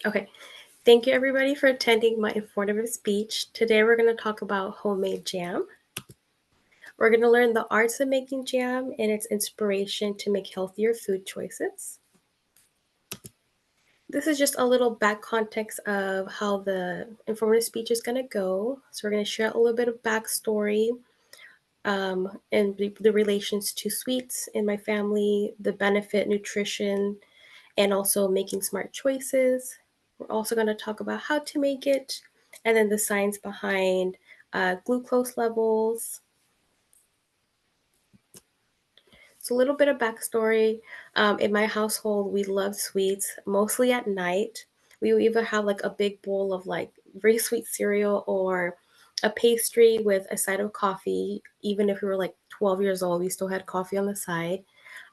Okay, thank you everybody for attending my informative speech. Today we're going to talk about homemade jam. We're going to learn the arts of making jam and its inspiration to make healthier food choices. This is just a little back context of how the informative speech is going to go. So we're going to share a little bit of backstory and the relations to sweets in my family, the benefit, nutrition, and also making smart choices. We're also going to talk about how to make it and then the science behind glucose levels. So, a little bit of backstory. In my household, we love sweets, mostly at night. We will either have like a big bowl of like very sweet cereal or a pastry with a side of coffee. Even if we were like 12 years old, we still had coffee on the side.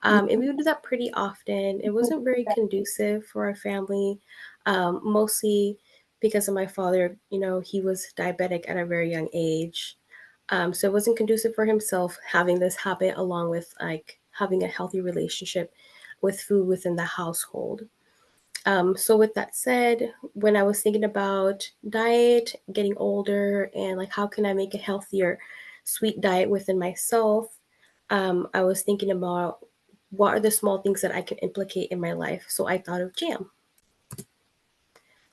And we would do that pretty often. It wasn't very conducive for our family, mostly because of my father. He was diabetic at a very young age. So it wasn't conducive for himself having this habit along with like having a healthy relationship with food within the household. So with that said, when I was thinking about diet, getting older, and like how can I make a healthier sweet diet within myself, I was thinking about what are the small things that I can implicate in my life. So I thought of jam.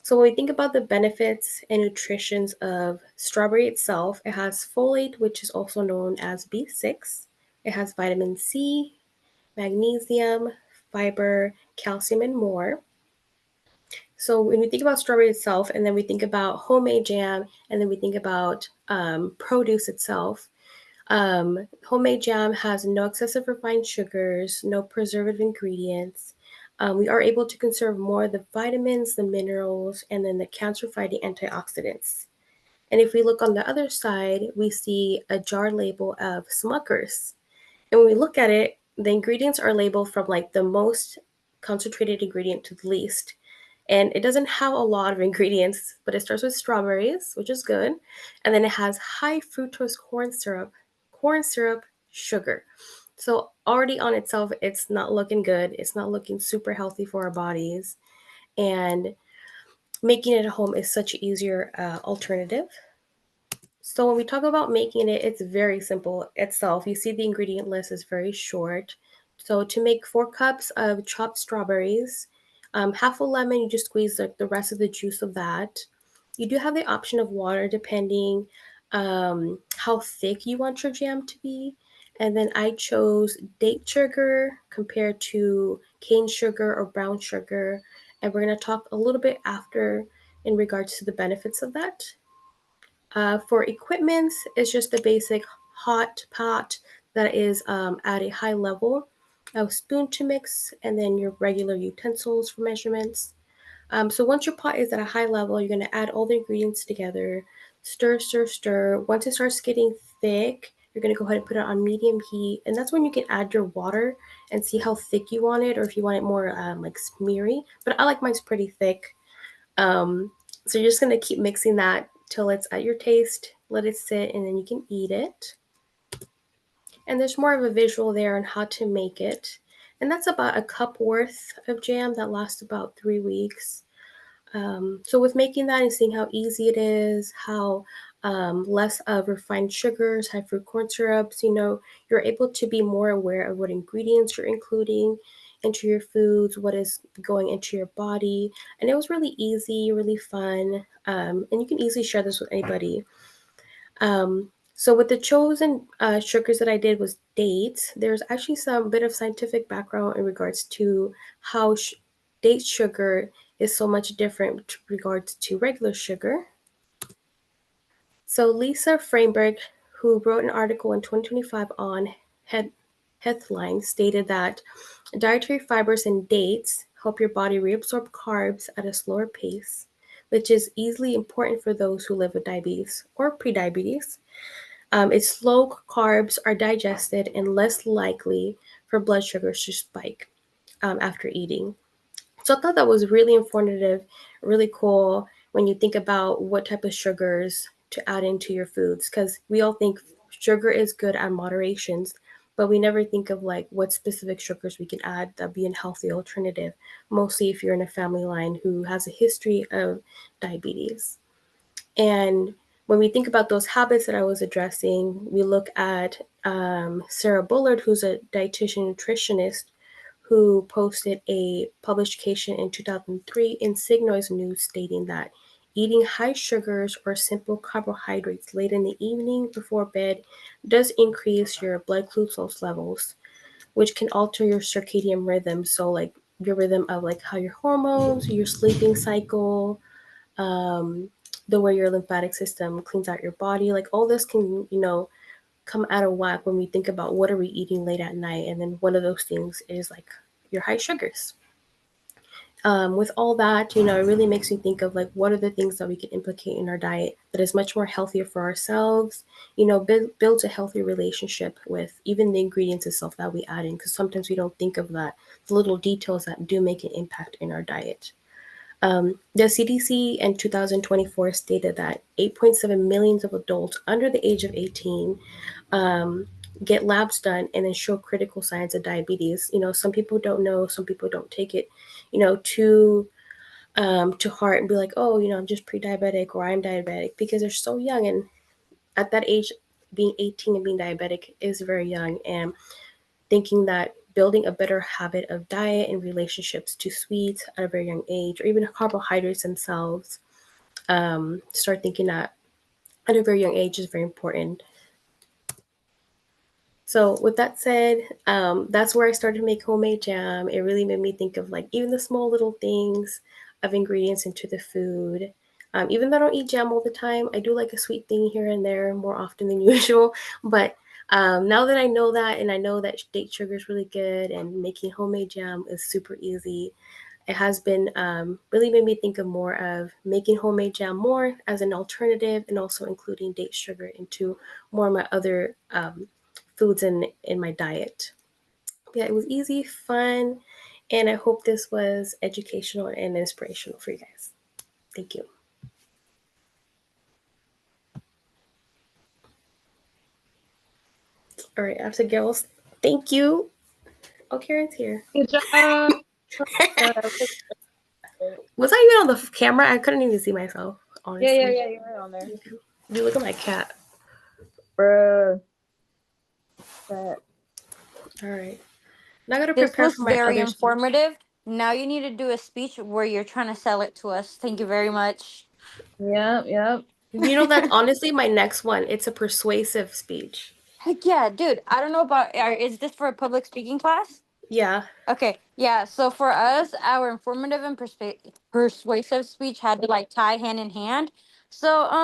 So when we think about the benefits and nutritions of strawberry itself, it has folate, which is also known as B6. It has vitamin C, magnesium, fiber, calcium, and more. So when we think about strawberry itself, and then we think about homemade jam, and then we think about produce itself, homemade jam has no excessive refined sugars, no preservative ingredients. We are able to conserve more of the vitamins, the minerals, and then the cancer fighting antioxidants. And if we look on the other side, we see a jar label of Smuckers. And when we look at it, the ingredients are labeled from like the most concentrated ingredient to the least. And it doesn't have a lot of ingredients, but it starts with strawberries, which is good. And then it has high fructose corn syrup, sugar. So already on itself, it's not looking good. It's not looking super healthy for our bodies. And making it at home is such an easier alternative. So when we talk about making it, it's very simple itself. You see the ingredient list is very short. So to make 4 cups of chopped strawberries, half a lemon, you just squeeze the rest of the juice of that. You do have the option of water depending how thick you want your jam to be. And then I chose date sugar compared to cane sugar or brown sugar. And we're going to talk a little bit after in regards to the benefits of that. For equipment, it's just the basic hot pot that is at a high level, a spoon to mix, and then your regular utensils for measurements. So once your pot is at a high level, you're going to add all the ingredients together, stir, stir, stir. Once it starts getting thick, you're going to go ahead and put it on medium heat, and that's when you can add your water and see how thick you want it, or if you want it more like smeary. But I like mine's pretty thick. Um, so you're just gonna keep mixing that till it's at your taste, let it sit, and then you can eat it. And there's more of a visual there on how to make it. And that's about a cup worth of jam that lasts about 3 weeks. So with making that and seeing how easy it is, how less of refined sugars, high fruit corn syrups, you're able to be more aware of what ingredients you're including into your foods, what is going into your body. And it was really easy, really fun. And you can easily share this with anybody. So with the chosen sugars that I did was dates. There's actually some bit of scientific background in regards to how date sugar is so much different with regards to regular sugar. So Lisa Feinberg, who wrote an article in 2025 on Healthline, stated that dietary fibers in dates help your body reabsorb carbs at a slower pace, which is easily important for those who live with diabetes or prediabetes. Its slow carbs are digested and less likely for blood sugars to spike after eating. So I thought that was really informative, really cool when you think about what type of sugars to add into your foods, because we all think sugar is good at moderations, but we never think of like what specific sugars we can add that be a healthy alternative, mostly if you're in a family line who has a history of diabetes. And when we think about those habits that I was addressing, we look at Sarah Bullard, who's a dietitian nutritionist, who posted a publication in 2003 in Signoise News stating that eating high sugars or simple carbohydrates late in the evening before bed does increase your blood glucose levels, which can alter your circadian rhythm. So, like your rhythm of like how your hormones, your sleeping cycle, um, the way your lymphatic system cleans out your body, like all this can, come out of whack when we think about what are we eating late at night. And then one of those things is like your high sugars. With all that, it really makes me think of like what are the things that we can implicate in our diet that is much more healthier for ourselves. Builds a healthy relationship with even the ingredients itself that we add in, because sometimes we don't think of that, the little details that do make an impact in our diet. The CDC in 2024 stated that 8.7 million of adults under the age of 18 um, get labs done and then show critical signs of diabetes. Some people don't know, some people don't take it, to heart and be like, oh, I'm just pre-diabetic or I'm diabetic because they're so young. And at that age, being 18 and being diabetic is very young. And thinking that building a better habit of diet and relationships to sweets at a very young age, or even carbohydrates themselves, start thinking that at a very young age is very important. So with that said, that's where I started to make homemade jam. It really made me think of like even the small little things of ingredients into the food. Even though I don't eat jam all the time, I do like a sweet thing here and there more often than usual. But now that I know that, and I know that date sugar is really good, and making homemade jam is super easy, it has been really made me think of more of making homemade jam more as an alternative, and also including date sugar into more of my other foods in my diet. Yeah, it was easy, fun, and I hope this was educational and inspirational for you guys. Thank you. All right, after girls, thank you. Oh, Karen's here. Good job. Was I even on the camera? I couldn't even see myself, honestly. Yeah. You're right on there, You look at my cat. bro. All right. Now I gotta This prepare was for my very other speech. informative. Now you need to do a speech where you're trying to sell it to us. Thank you very much. Yep. That's honestly my next one. It's a persuasive speech. Heck yeah, dude. I don't know about. Is this for a public speaking class? Yeah. Okay, yeah. So for us, our informative and persuasive speech had to like tie hand in hand. So